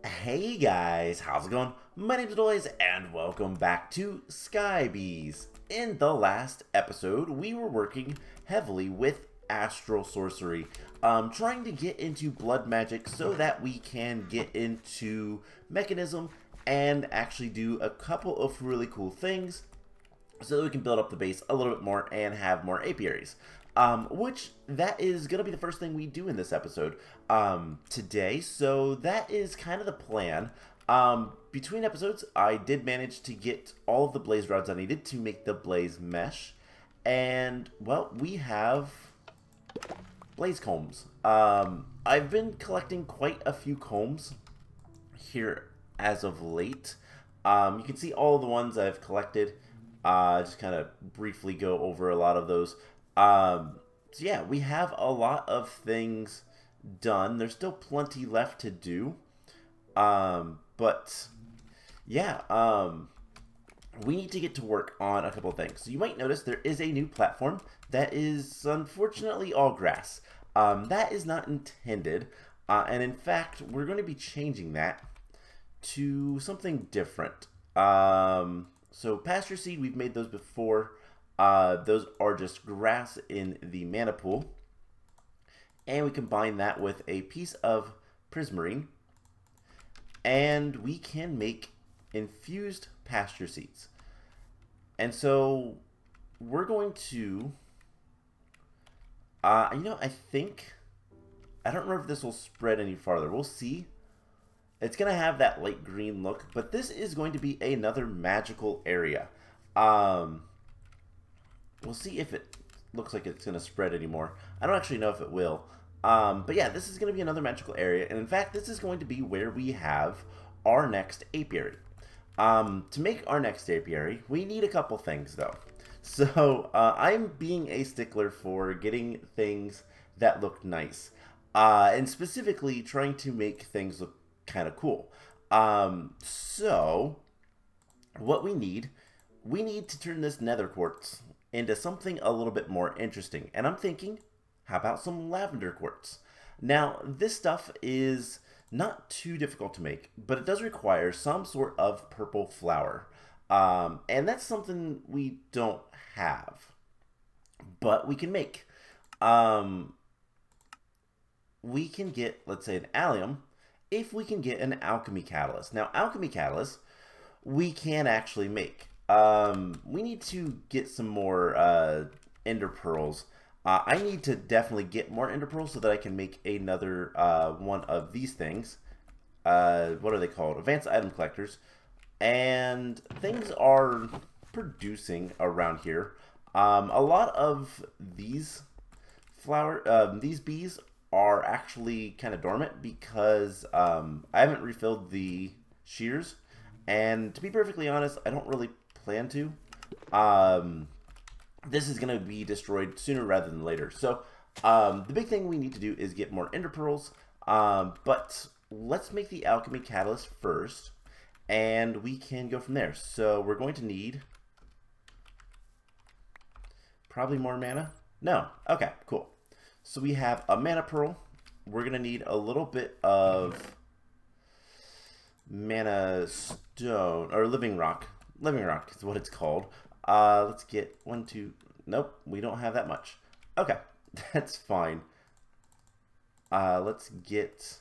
Hey guys, how's it going? My name's Noise and welcome back to Skybees. In the last episode, we were working heavily with astral sorcery, trying to get into blood magic so that we can get into Mekanism and actually do a couple of really cool things so that we can build up the base a little bit more and have more apiaries. Which that is going to be the first thing we do in this episode today. So that is kind of the plan. Between episodes, I did manage to get all of the blaze rods I needed to make the blaze mesh. And, well, we have blaze combs. I've been collecting quite a few combs here as of late. You can see all the ones I've collected. Just kind of briefly go over a lot of those. So yeah, we have a lot of things done. There's still plenty left to do. But yeah, we need to get to work on a couple of things. So you might notice there is a new platform that is unfortunately all grass. That is not intended. And in fact, we're going to be changing that to something different. So pasture seed, we've made those before. Those are just grass in the mana pool. And we combine that with a piece of prismarine. And we can make infused pasture seeds. And so we're going to... I think... I don't remember if this will spread any farther. We'll see. It's going to have that light green look. But this is going to be another magical area. We'll see if it looks like it's going to spread anymore. I don't actually know if it will. But yeah, this is going to be another magical area. And in fact, this is going to be where we have our next apiary. To make our next apiary, we need a couple things though. So I'm being a stickler for getting things that look nice. And specifically trying to make things look kind of cool. So what we need to turn this nether quartz into something a little bit more interesting. And I'm thinking, how about some lavender quartz? Now, this stuff is not too difficult to make, but it does require some sort of purple flower. And that's something we don't have, but we can make. We can get, let's say, an allium if we can get an alchemy catalyst. Now, alchemy catalyst we can actually make. We need to get some more ender pearls. I need to definitely get more ender pearls so that I can make another one of these things. What are they called? Advanced item collectors. And things are producing around here. A lot of these these bees are actually kind of dormant because I haven't refilled the shears. And to be perfectly honest, I don't really plan to. This is going to be destroyed sooner rather than later. So the big thing we need to do is get more ender pearls. But let's make the alchemy catalyst first, and we can go from there. So we're going to need probably more mana. No. Okay, cool. So we have a mana pearl. We're going to need a little bit of mana stone, or living rock. Living rock is what it's called. Let's get 1, 2. Nope, we don't have that much. Okay, that's fine. Let's get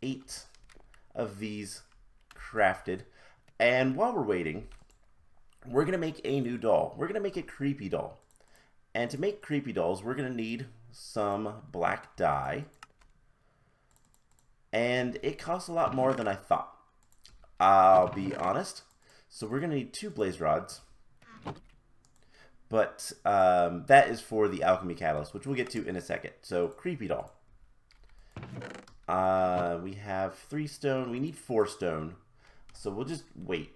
8 of these crafted. And while we're waiting, we're going to make a new doll. We're going to make a creepy doll. And to make creepy dolls, we're going to need some black dye. And it costs a lot more than I thought. I'll be honest. So we're going to need 2 blaze rods. But that is for the alchemy catalyst, which we'll get to in a second. So creepy doll. We have 3 stone. We need 4 stone. So we'll just wait.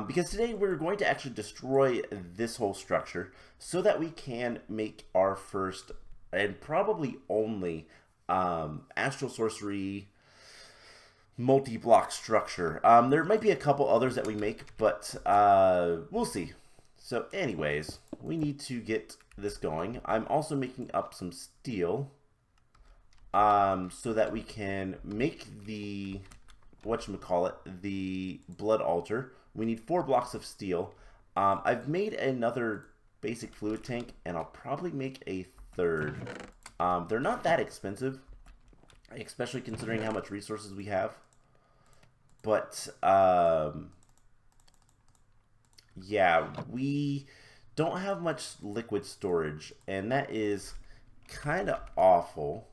Because today we're going to actually destroy this whole structure so that we can make our first and probably only astral sorcery multi-block structure. There might be a couple others that we make, but we'll see. So anyways, we need to get this going. I'm also making up some steel. so that we can make the, whatchamacallit, the blood altar. We need 4 blocks of steel. I've made another basic fluid tank, and I'll probably make a third. They're not that expensive, especially considering how much resources we have. But, yeah, we don't have much liquid storage, and that is kind of awful.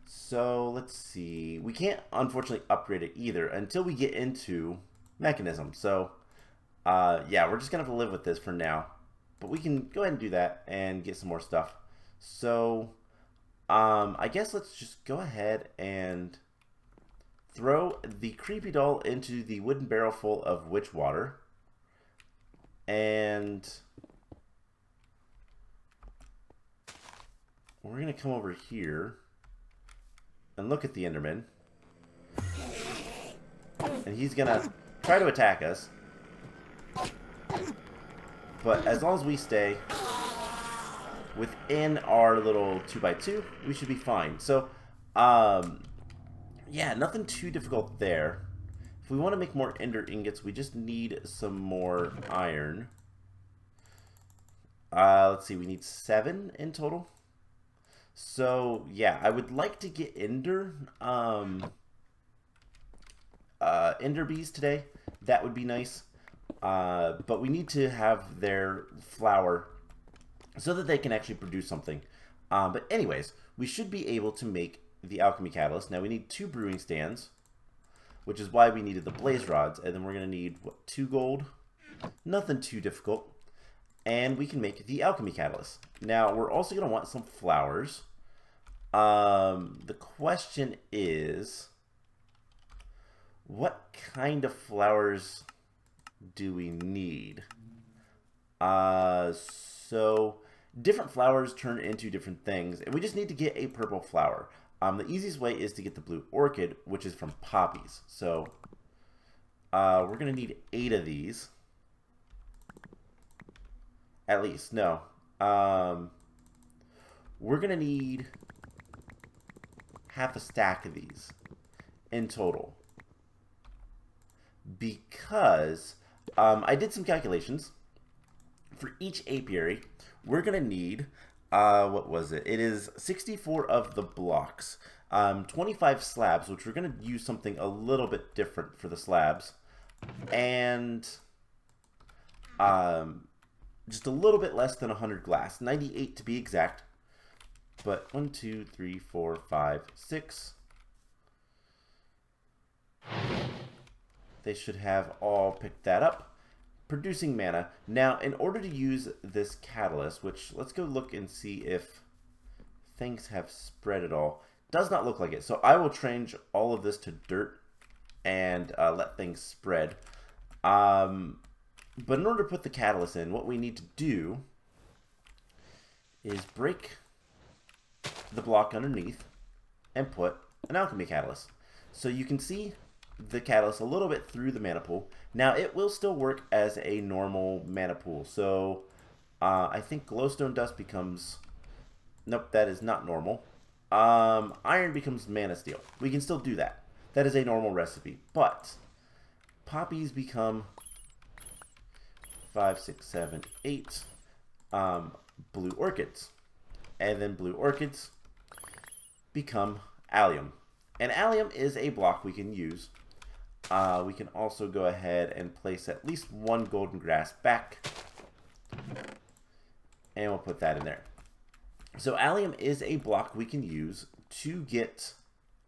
So, let's see. We can't, unfortunately, upgrade it either until we get into Mekanism. So, yeah, we're just going to have to live with this for now. But we can go ahead and do that and get some more stuff. So, I guess let's just go ahead and throw the creepy doll into the wooden barrel full of witch water. And we're going to come over here and look at the Enderman. And he's going to try to attack us. But as long as we stay within our little 2x2, we should be fine. So, yeah, nothing too difficult there. If we want to make more ender ingots, we just need some more iron. Let's see, we need 7 in total. So, yeah, I would like to get ender bees today. That would be nice. But we need to have their flour so that they can actually produce something. But anyways, we should be able to make the Alchemy Catalyst. Now we need 2 brewing stands, which is why we needed the blaze rods. And then we're going to need, what, 2 gold? Nothing too difficult. And we can make the Alchemy Catalyst. Now, we're also going to want some flowers. The question is, what kind of flowers do we need? So different flowers turn into different things, and we just need to get a purple flower. The easiest way is to get the blue orchid, which is from poppies. So we're gonna need 8 of these, at least. No, we're gonna need half a stack of these in total, because I did some calculations. For each apiary, we're going to need, what was it? It is 64 of the blocks, 25 slabs, which we're going to use something a little bit different for the slabs, and just a little bit less than 100 glass, 98 to be exact. But 1, 2, 3, 4, 5, 6. They should have all picked that up. Producing mana. Now, in order to use this catalyst, which let's go look and see if things have spread at all. Does not look like it. So I will change all of this to dirt and let things spread. But in order to put the catalyst in, what we need to do is break the block underneath and put an alchemy catalyst. So you can see the catalyst a little bit through the mana pool. Now it will still work as a normal mana pool. So I think glowstone dust becomes, nope, that is not normal. Iron becomes mana steel. We can still do that. That is a normal recipe. But poppies become 5, 6, 7, 8 blue orchids. And then blue orchids become allium. And allium is a block we can use. We can also go ahead and place at least 1 golden grass back. And we'll put that in there. So allium is a block we can use to get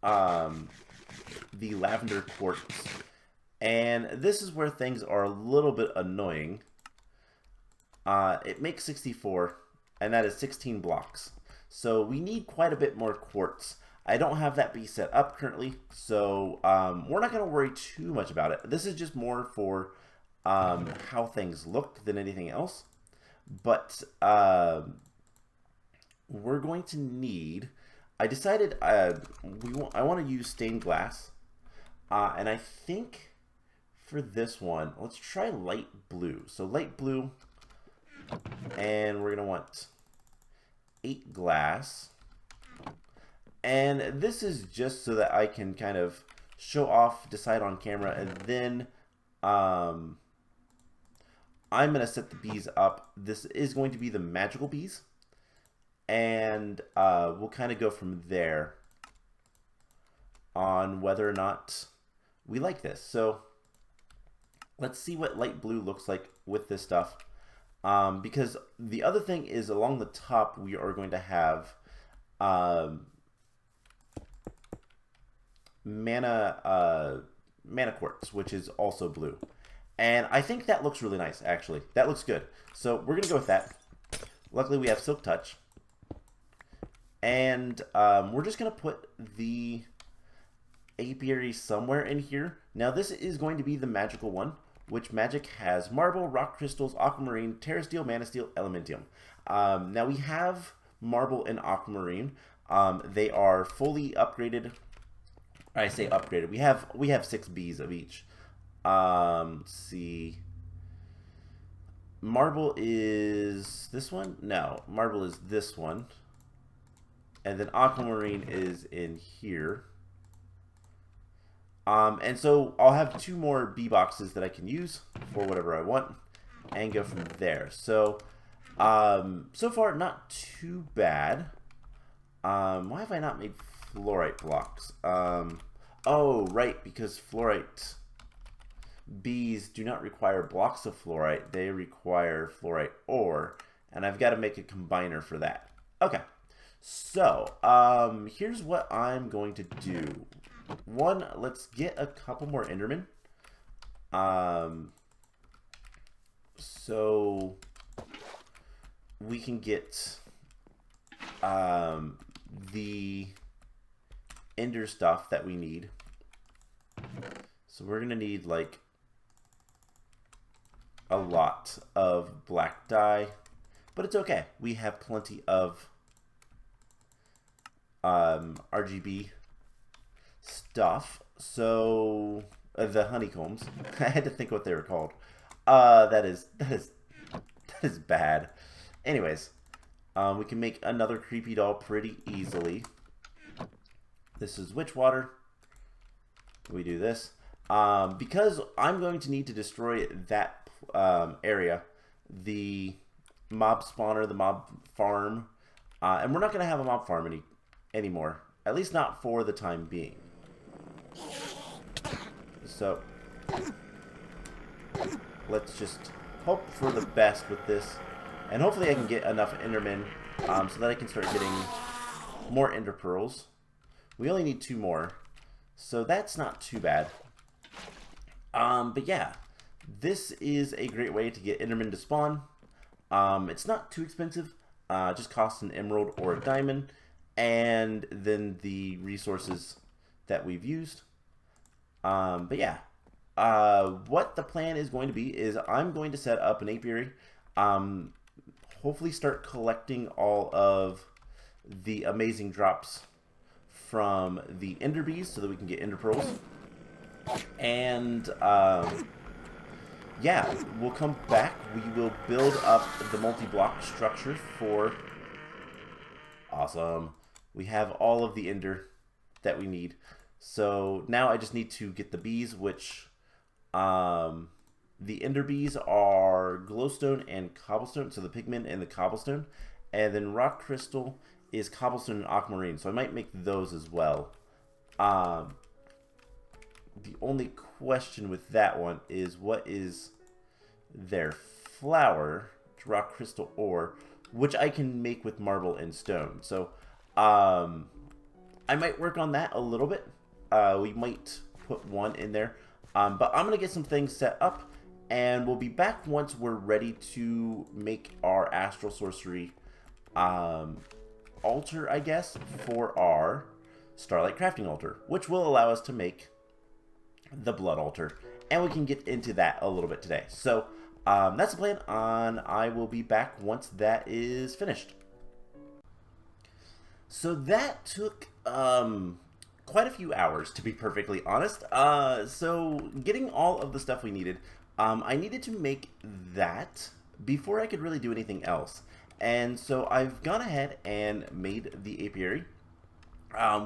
the lavender quartz. And this is where things are a little bit annoying. It makes 64, and that is 16 blocks. So we need quite a bit more quartz. I don't have that bee set up currently, so we're not going to worry too much about it. This is just more for how things look than anything else. But we're going to need... I decided I want to use stained glass. And I think for this one, let's try light blue. So light blue, and we're going to want 8 glass. And this is just so that I can kind of show off, decide on camera, and then I'm going to set the bees up. This is going to be the magical bees, and we'll kind of go from there on whether or not we like this. So let's see what light blue looks like with this stuff, because the other thing is along the top we are going to have mana quartz, which is also blue, and I think that looks really nice. Actually, that looks good, so we're gonna go with that. Luckily we have silk touch, and we're just gonna put the apiary somewhere in here. Now this is going to be the magical one, which magic has marble, rock crystals, aquamarine, terrasteel, manasteel, elementium. Now we have marble and aquamarine. They are fully upgraded. I say upgraded. We have 6 bees of each. Let's see. Marble is this one? No, marble is this one. And then aquamarine is in here. And so I'll have 2 more bee boxes that I can use for whatever I want and go from there. So, so far not too bad. Why have I not made fluorite blocks? Oh, right, because fluorite bees do not require blocks of fluorite. They require fluorite ore, and I've got to make a combiner for that. Okay, so here's what I'm going to do. One, let's get a couple more Endermen. So we can get the Ender stuff that we need. So we're gonna need like a lot of black dye, but it's okay. We have plenty of RGB stuff. So the honeycombs. I had to think what they were called. That is bad. Anyways, we can make another creepy doll pretty easily. This is witch water. We do this because I'm going to need to destroy that area, the mob spawner, the mob farm, and we're not going to have a mob farm anymore. At least not for the time being. So let's just hope for the best with this, and hopefully I can get enough Endermen so that I can start getting more Ender Pearls. We only need 2 more, so that's not too bad. But yeah, this is a great way to get Endermen to spawn. It's not too expensive, just costs an emerald or a diamond, and then the resources that we've used. But yeah, what the plan is going to be is I'm going to set up an apiary, hopefully start collecting all of the amazing drops from the ender bees so that we can get ender pearls. And yeah, we'll come back. We will build up the multi-block structure for... Awesome. We have all of the ender that we need. So now I just need to get the bees, which the ender bees are glowstone and cobblestone, so the pigment and the cobblestone, and then rock crystal is cobblestone and aquamarine, so I might make those as well. The only question with that one is what is their flower, rock crystal ore, which I can make with marble and stone. So I might work on that a little bit. We might put one in there, but I'm gonna get some things set up, and we'll be back once we're ready to make our astral sorcery altar, I guess, for our Starlight Crafting Altar, which will allow us to make the blood altar, and we can get into that a little bit today. So that's the plan, and I will be back once that is finished. So that took quite a few hours, to be perfectly honest. So getting all of the stuff we needed, I needed to make that before I could really do anything else. And so I've gone ahead and made the apiary.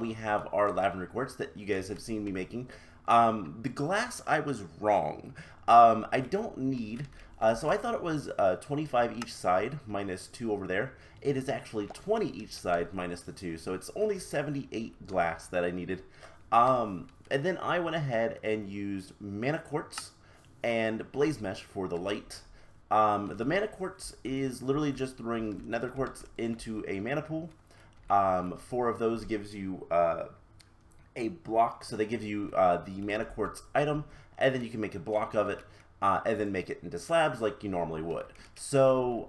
We have our lavender quartz that you guys have seen me making. The glass, I was wrong. I don't need, so I thought it was 25 each side minus 2 over there. It is actually 20 each side minus the 2, so it's only 78 glass that I needed. And then I went ahead and used mana quartz and blaze mesh for the light. The mana quartz is literally just throwing nether quartz into a mana pool. 4 of those gives you a block, so they give you the mana quartz item, and then you can make a block of it, and then make it into slabs like you normally would. So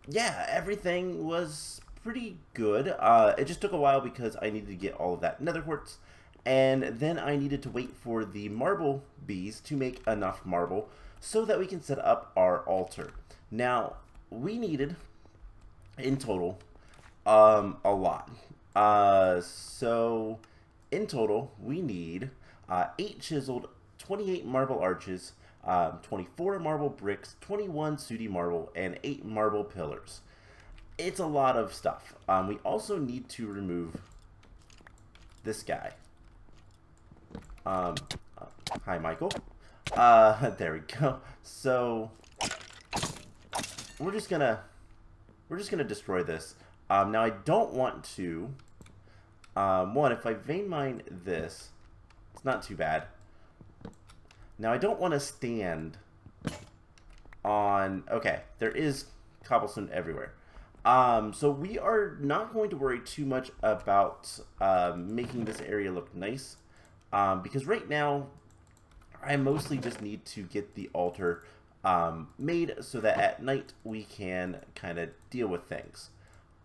yeah, everything was pretty good. It just took a while because I needed to get all of that nether quartz, and then I needed to wait for the marble bees to make enough marble so that we can set up our altar. Now, we needed, in total, a lot. So, in total, we need 8 chiseled, 28 marble arches, 24 marble bricks, 21 sooty marble, and 8 marble pillars. It's a lot of stuff. We also need to remove this guy. Hi, Michael. There we go. So we're just gonna destroy this. Now I don't want to. One, if I vein mine this, it's not too bad. Now I don't want to stand on. Okay, there is cobblestone everywhere. So we are not going to worry too much about making this area look nice, because right now I mostly just need to get the altar made so that at night we can kind of deal with things.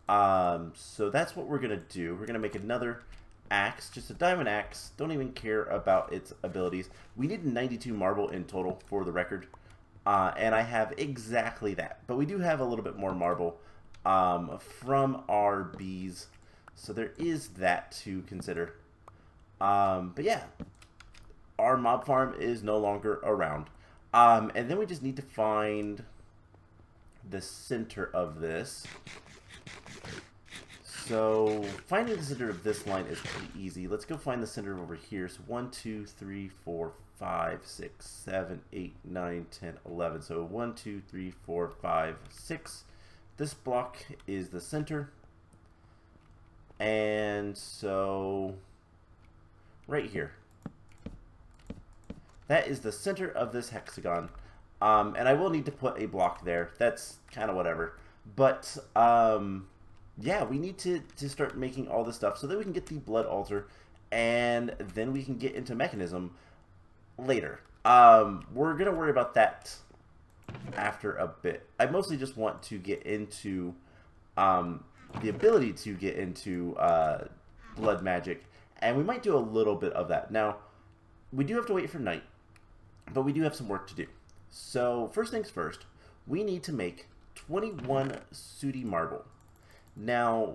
So that's what we're going to do. We're going to make another axe, just a diamond axe. Don't even care about its abilities. We need 92 marble in total for the record, and I have exactly that. But we do have a little bit more marble from our bees, so there is that to consider. But yeah, our mob farm is no longer around. And then we just need to find the center of this. So finding the center of this line is pretty easy. Let's go find the center over here. So 1, 2, 3, 4, 5, 6, 7, 8, 9, 10, 11. So 1, 2, 3, 4, 5, 6. This block is the center. And so right here. That is the center of this hexagon. And I will need to put a block there. That's kind of whatever. But yeah, we need to start making all this stuff so that we can get the blood altar, and then we can get into Mekanism later. We're going to worry about that after a bit. I mostly just want to get into the ability to get into blood magic, and we might do a little bit of that. Now, we do have to wait for night, but we do have some work to do. So first things first, we need to make 21 sooty marble. Now,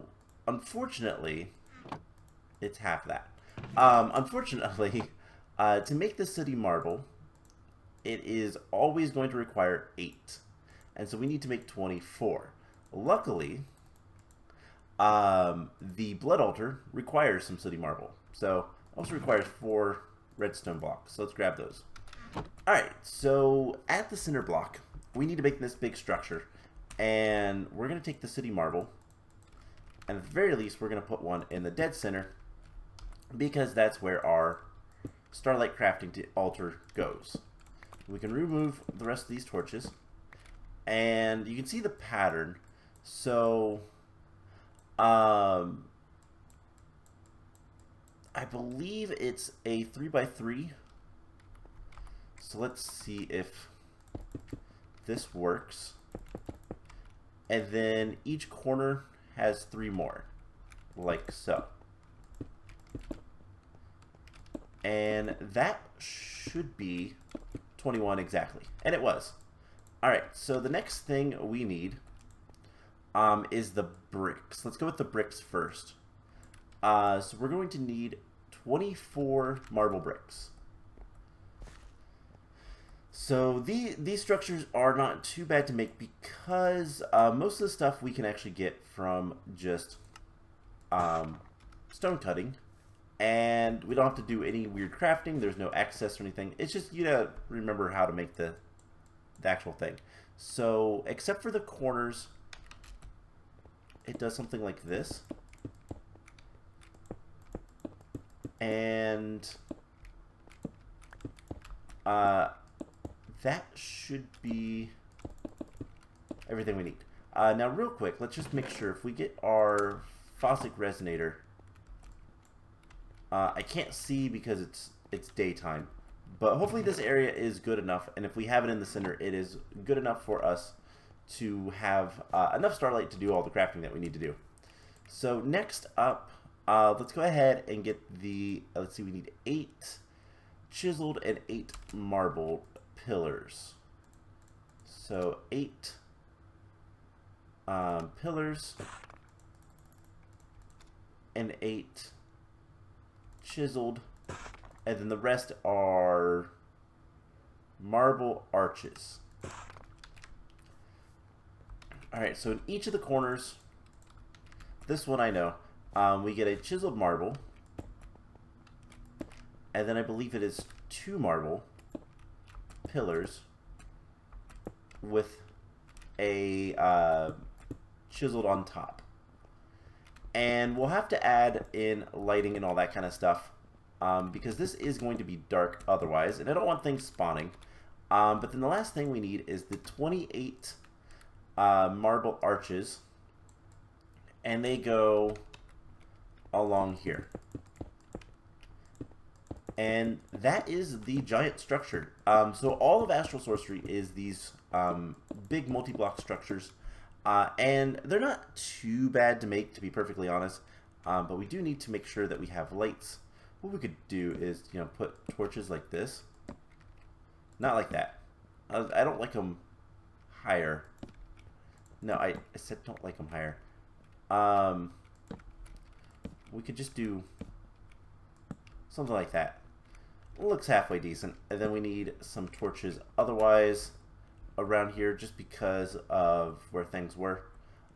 unfortunately, it's half that. Unfortunately, to make the sooty marble, it is always going to require 8. And so we need to make 24. Luckily, the blood altar requires some sooty marble. So it also requires 4 redstone blocks. So let's grab those. Alright, so at the center block, we need to make this big structure. And we're going to take the sooty marble. And at the very least, we're going to put one in the dead center, because that's where our Starlight Crafting Altar goes. We can remove the rest of these torches, and you can see the pattern. So, I believe it's a 3x3. So let's see if this works. And then each corner has 3 more, like so. And that should be 21 exactly. And it was. Alright, so the next thing we need is the bricks. Let's go with the bricks first. So we're going to need 24 marble bricks. So these structures are not too bad to make, because most of the stuff we can actually get from just stone cutting, and we don't have to do any weird crafting. There's no excess or anything. It's just you gotta remember how to make the actual thing. So, except for the corners, it does something like this. And that should be everything we need. Now, real quick, let's just make sure if we get our Fossic Resonator. I can't see because it's daytime, but hopefully this area is good enough, and if we have it in the center, it is good enough for us to have enough starlight to do all the crafting that we need to do. So next up, let's go ahead and get the, let's see, we need 8 chiseled and 8 marble pillars. So 8 pillars and 8 chiseled, and then the rest are marble arches. Alright, so in each of the corners, this one I know, we get a chiseled marble, and then I believe it is 2 marble pillars with a chiseled on top. And we'll have to add in lighting and all that kind of stuff, because this is going to be dark otherwise, and I don't want things spawning. But then the last thing we need is the 28 marble arches, and they go along here. And that is the giant structure. So all of Astral Sorcery is these big multi-block structures. And they're not too bad to make, to be perfectly honest. But we do need to make sure that we have lights. What we could do is, you know, put torches like this. Not like that. I don't like them higher. No, I said don't like them higher. We could just do something like that. Looks halfway decent. And then we need some torches otherwise around here just because of where things were.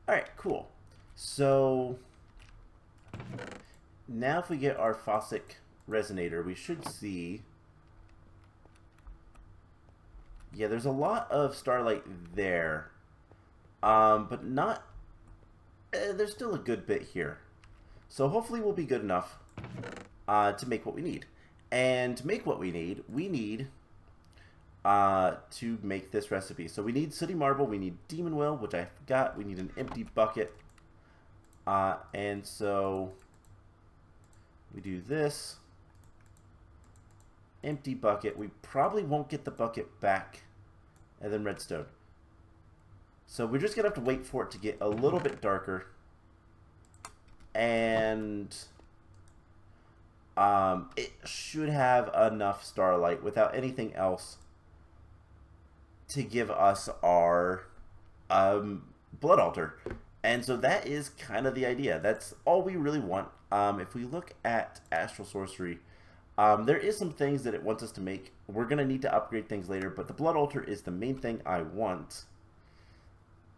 Alright, cool. So now if we get our Fossic Resonator, we should see, yeah, there's a lot of starlight there, but not, there's still a good bit here. So hopefully we'll be good enough to make what we need. And to make what we need to make this recipe. So we need Sooty Marble, we need Demon Will, which I forgot, we need an empty bucket. And so we do this. Empty bucket. We probably won't get the bucket back. And then redstone. So we're just going to have to wait for it to get a little bit darker. And it should have enough starlight without anything else to give us our blood altar. And so that is kind of the idea. That's all we really want. If we look at Astral Sorcery, there is some things that it wants us to make. We're going to need to upgrade things later, but the blood altar is the main thing I want.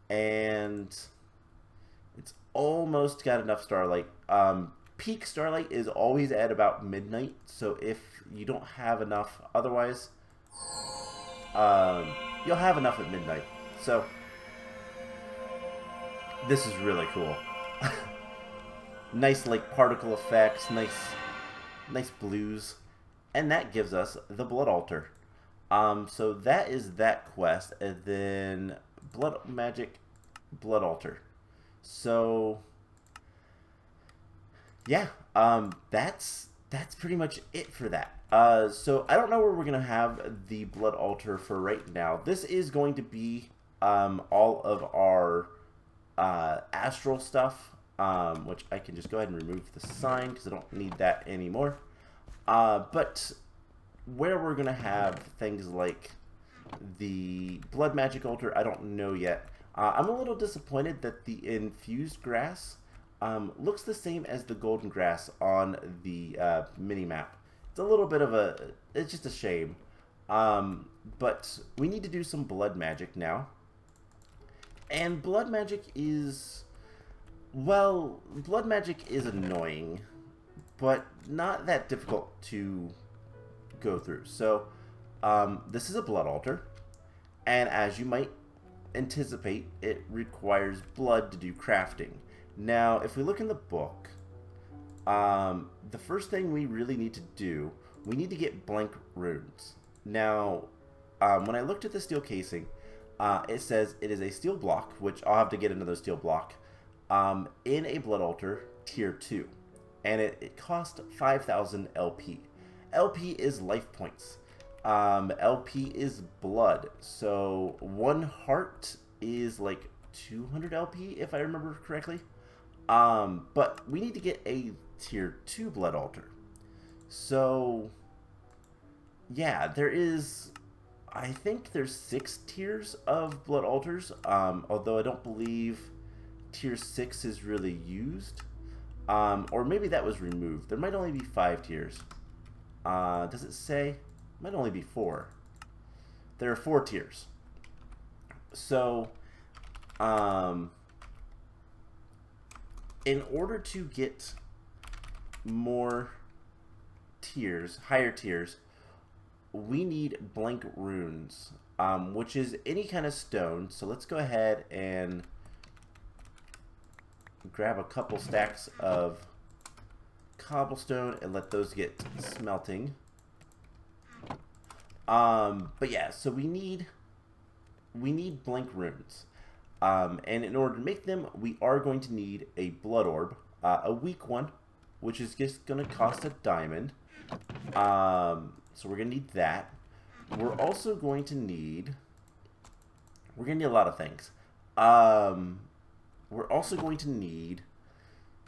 And it's almost got enough starlight. Peak starlight is always at about midnight, so if you don't have enough otherwise, you'll have enough at midnight. So this is really cool. Nice like particle effects, nice blues, and that gives us the blood altar. So that is that quest, and then blood magic, blood altar. So yeah, that's pretty much it for that. So I don't know where we're gonna have the blood altar for right now. This is going to be all of our astral stuff, which I can just go ahead and remove the sign because I don't need that anymore. But where we're gonna have things like the blood magic altar, I don't know yet. I'm a little disappointed that the infused grass looks the same as the golden grass on the mini-map. It's a little bit of a, it's just a shame. But we need to do some blood magic now. And blood magic is, well, blood magic is annoying. but not that difficult to go through. So this is a blood altar, and as you might anticipate, it requires blood to do crafting. Now, if we look in the book, the first thing we really need to do, we need to get blank runes. Now, when I looked at the steel casing, it says it is a steel block, which I'll have to get another steel block, in a blood altar tier 2. And it cost 5,000 LP. LP is life points. LP is blood. So 1 heart is like 200 LP, if I remember correctly. But we need to get a tier 2 blood altar. So yeah, there is, I think there's 6 tiers of blood altars, although I don't believe tier 6 is really used. Or maybe that was removed. There might only be 5 tiers. Does it say? It might only be 4. There are 4 tiers. So, in order to get more tiers, higher tiers, we need blank runes, which is any kind of stone. So let's go ahead and grab a couple stacks of cobblestone and let those get smelting. But yeah, so we need blank runes, and in order to make them, we are going to need a blood orb, a weak one, which is just going to cost a diamond. So we're going to need that. We're also going to need a lot of things. We're also going to need,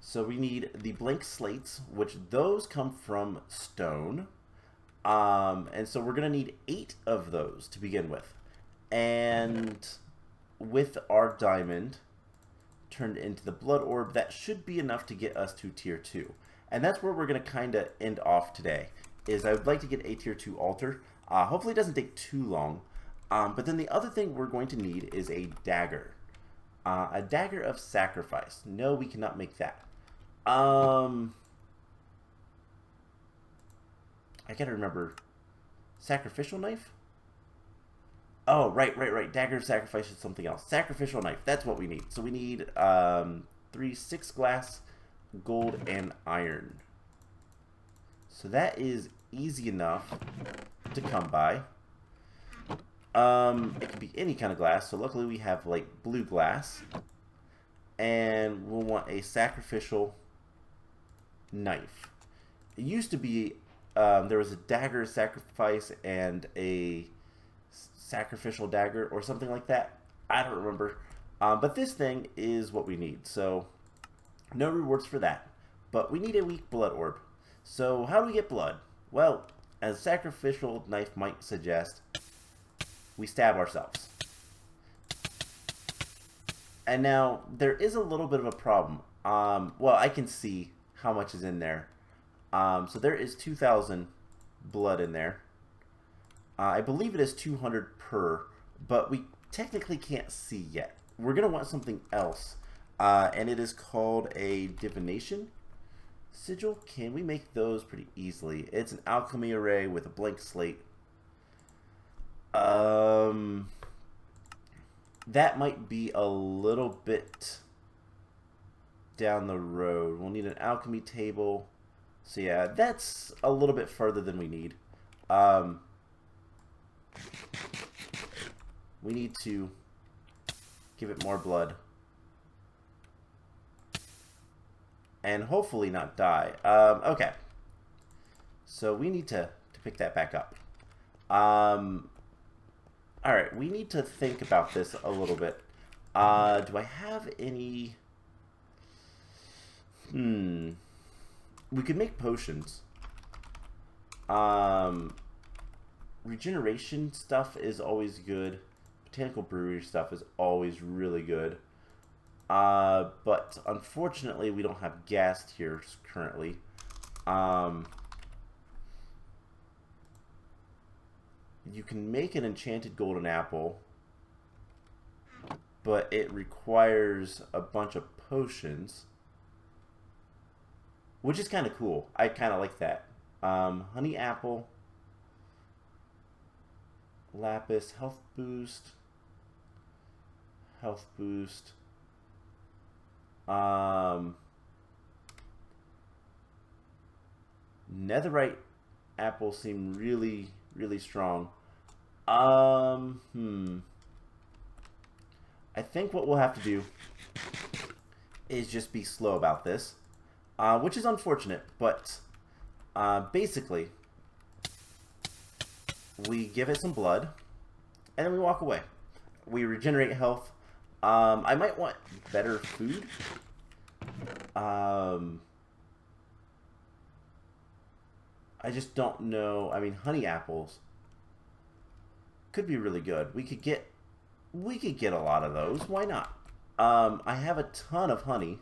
so we need the blank slates, which those come from stone. And so we're going to need 8 of those to begin with. And with our diamond turned into the blood orb, that should be enough to get us to tier 2. And that's where we're going to kind of end off today, is I would like to get a tier 2 altar. Hopefully it doesn't take too long. But then the other thing we're going to need is a dagger. A Dagger of Sacrifice. No, we cannot make that. I gotta remember. Sacrificial knife? Oh, right. Dagger of Sacrifice is something else. Sacrificial knife. That's what we need. So we need 6 glass, gold, and iron. So that is easy enough to come by. It could be any kind of glass, so luckily we have like blue glass, and we'll want a sacrificial knife. It used to be there was a dagger of sacrifice and a sacrificial dagger or something like that. I don't remember, but this thing is what we need, so no rewards for that, but we need a weak blood orb. So how do we get blood? Well, as sacrificial knife might suggest, we stab ourselves. And now, there is a little bit of a problem. Well, I can see how much is in there. So there is 2,000 blood in there. I believe it is 200 per, but we technically can't see yet. We're going to want something else. And it is called a Divination Sigil. Can we make those pretty easily? It's an alchemy array with a blank slate. That might be a little bit down the road. We'll need an alchemy table. So yeah, that's a little bit further than we need. We need to give it more blood. And hopefully not die. Okay. So we need to pick that back up. Alright, we need to think about this a little bit. Do I have any... We could make potions. Regeneration stuff is always good. Botanical brewery stuff is always really good. But unfortunately, we don't have gas tiers currently. You can make an enchanted golden apple, but it requires a bunch of potions, which is kind of cool. I kind of like that. Honey apple, lapis, health boost, health boost. Netherite apples seem really, really strong. I think what we'll have to do is just be slow about this, which is unfortunate, but basically we give it some blood and then we walk away. We regenerate health. I might want better food. I just don't know. I mean, honey apples could be really good. We could get a lot of those. Why not? I have a ton of honey,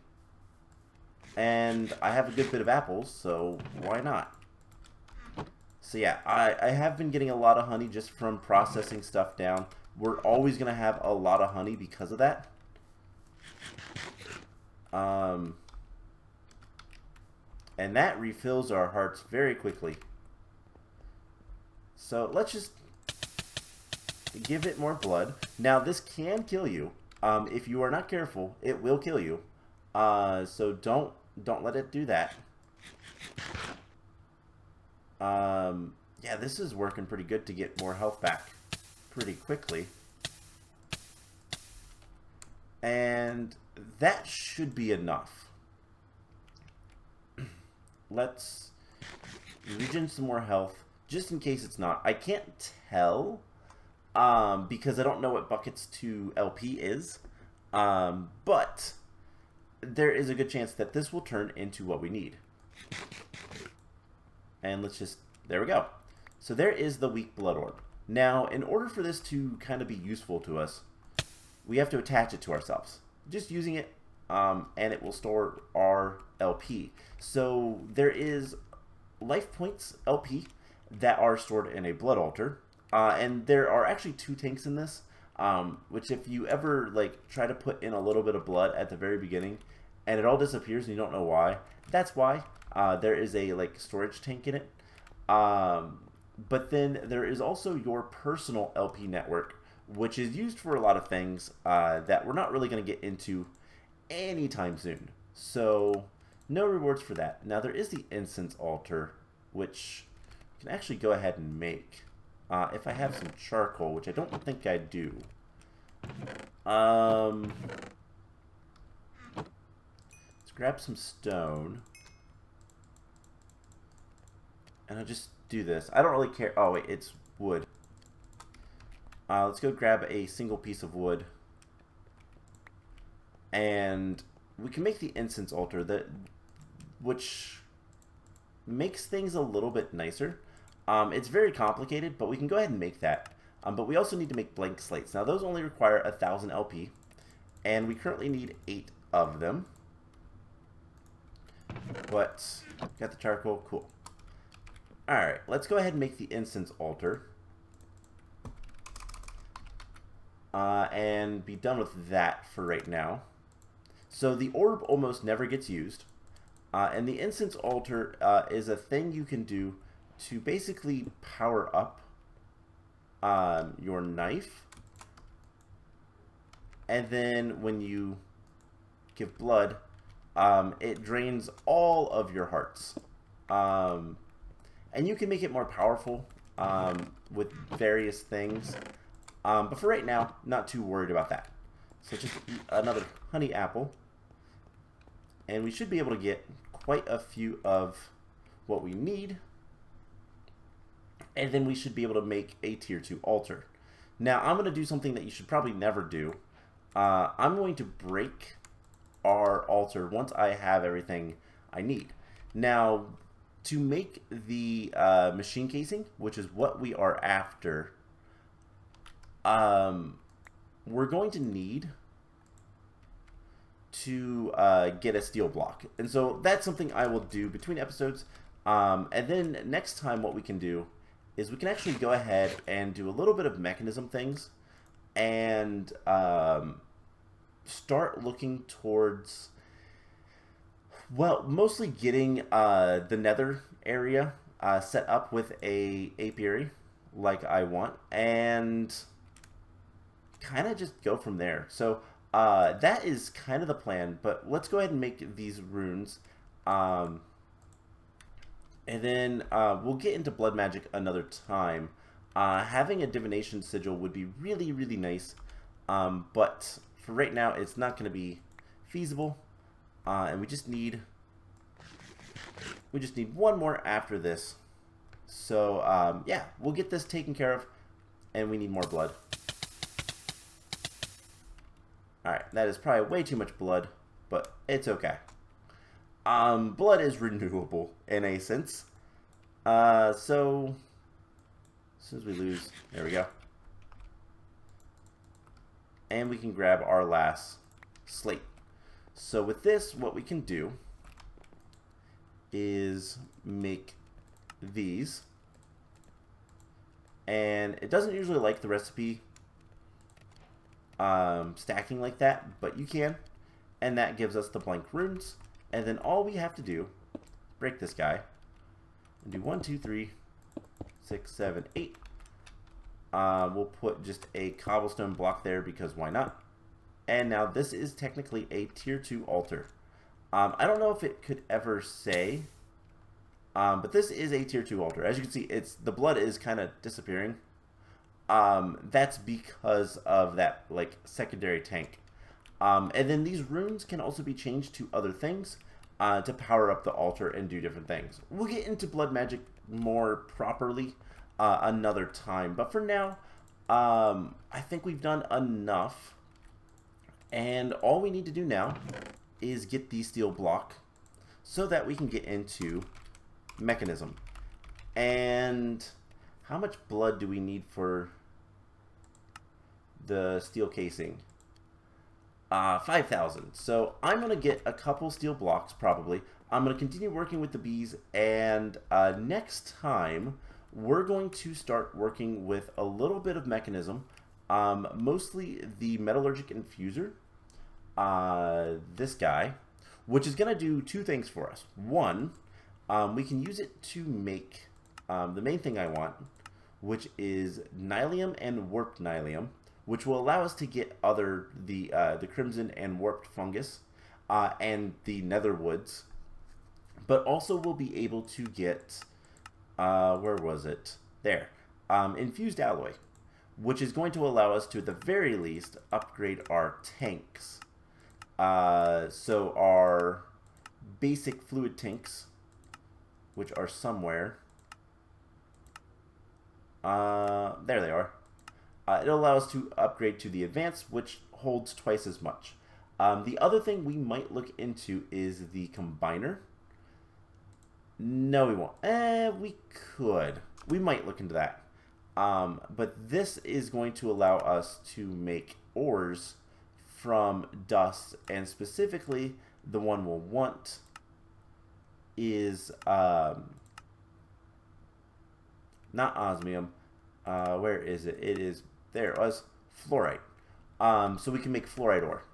and I have a good bit of apples, so why not? So yeah, I have been getting a lot of honey just from processing stuff down. We're always going to have a lot of honey because of that. And that refills our hearts very quickly. So let's just give it more blood. Now this can kill you. If you are not careful, it will kill you. So don't let it do that. Yeah, this is working pretty good to get more health back pretty quickly. And that should be enough. Let's regen some more health, just in case it's not. I can't tell, because I don't know what buckets to LP is, but there is a good chance that this will turn into what we need. And let's just, there we go. So there is the weak blood orb. Now, in order for this to kind of be useful to us, we have to attach it to ourselves. Just using it, and it will store our LP. So there is life points LP that are stored in a blood altar, and there are actually 2 tanks in this, which if you ever like try to put in a little bit of blood at the very beginning and it all disappears and you don't know why, that's why. There is a like storage tank in it, but then there is also your personal LP network, which is used for a lot of things that we're not really going to get into anytime soon. So no rewards for that. Now there is the Incense Altar, which I can actually go ahead and make if I have some charcoal, which I don't think I do. Let's grab some stone, and I'll just do this. I don't really care. Oh wait, it's wood. Let's go grab a single piece of wood, and we can make the Incense Altar, which makes things a little bit nicer. It's very complicated, but we can go ahead and make that. But we also need to make blank slates. Now those only require 1,000 LP, and we currently need 8 of them. But got the charcoal, cool. Alright, let's go ahead and make the Incense Altar. And be done with that for right now. So the orb almost never gets used. And the Incense Altar is a thing you can do to basically power up your knife. And then when you give blood, it drains all of your hearts. And you can make it more powerful with various things. But for right now, not too worried about that. So just eat another honey apple. And we should be able to get quite a few of what we need. And then we should be able to make a tier 2 altar. Now, I'm going to do something that you should probably never do. I'm going to break our altar once I have everything I need. Now, to make the machine casing, which is what we are after, we're going to need to get a steel block. And so that's something I will do between episodes. And then next time what we can do is we can actually go ahead and do a little bit of Mekanism things and start looking towards Well, mostly getting the nether area set up with a apiary like I want, and kind of just go from there. So that is kind of the plan, but let's go ahead and make these runes. Um, and then we'll get into blood magic another time. Having a Divination Sigil would be really, really nice, but for right now, it's not going to be feasible, and we just need one more after this. So yeah, we'll get this taken care of, and we need more blood. Alright, that is probably way too much blood, but it's okay. Blood is renewable in a sense. So as soon as we lose, there we go. And we can grab our last slate. So with this, what we can do is make these. And it doesn't usually like the recipe stacking like that, but you can. And that gives us the blank runes. And then all we have to do, break this guy, and do 1, 2, 3, 6, 7, 8. We'll put just a cobblestone block there because why not? And now this is technically a tier 2 altar. I don't know if it could ever say, but this is a tier 2 altar. As you can see, the blood is kind of disappearing. That's because of that like secondary tank. And then these runes can also be changed to other things to power up the altar and do different things. We'll get into blood magic more properly another time. But for now, I think we've done enough. And all we need to do now is get the steel block so that we can get into Mekanism. And how much blood do we need for the steel casing? 5,000. So I'm going to get a couple steel blocks probably. I'm going to continue working with the bees, and next time we're going to start working with a little bit of Mekanism, mostly the metallurgic infuser, this guy, which is going to do two things for us. One, we can use it to make the main thing I want, which is Nylium and Warped Nylium, which will allow us to get the Crimson and Warped Fungus and the Nether Woods, but also we'll be able to get, where was it? There. Infused Alloy, which is going to allow us to, at the very least, upgrade our tanks. So our basic fluid tanks, which are somewhere, there they are. It'll allow us to upgrade to the advanced, which holds twice as much. The other thing we might look into is the combiner. No, we won't. We could. We might look into that. But this is going to allow us to make ores from dust, and specifically the one we'll want is not osmium. Where is it? It is there. It was fluorite. So we can make fluorite ore,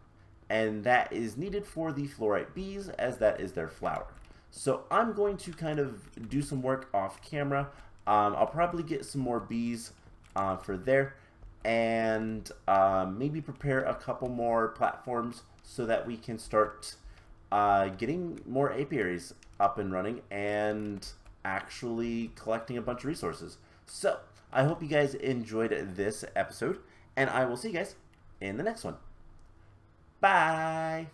and that is needed for the fluorite bees, as that is their flower. So I'm going to kind of do some work off camera. I'll probably get some more bees for there, and maybe prepare a couple more platforms so that we can start getting more apiaries up and running and actually collecting a bunch of resources. So I hope you guys enjoyed this episode, and I will see you guys in the next one. Bye!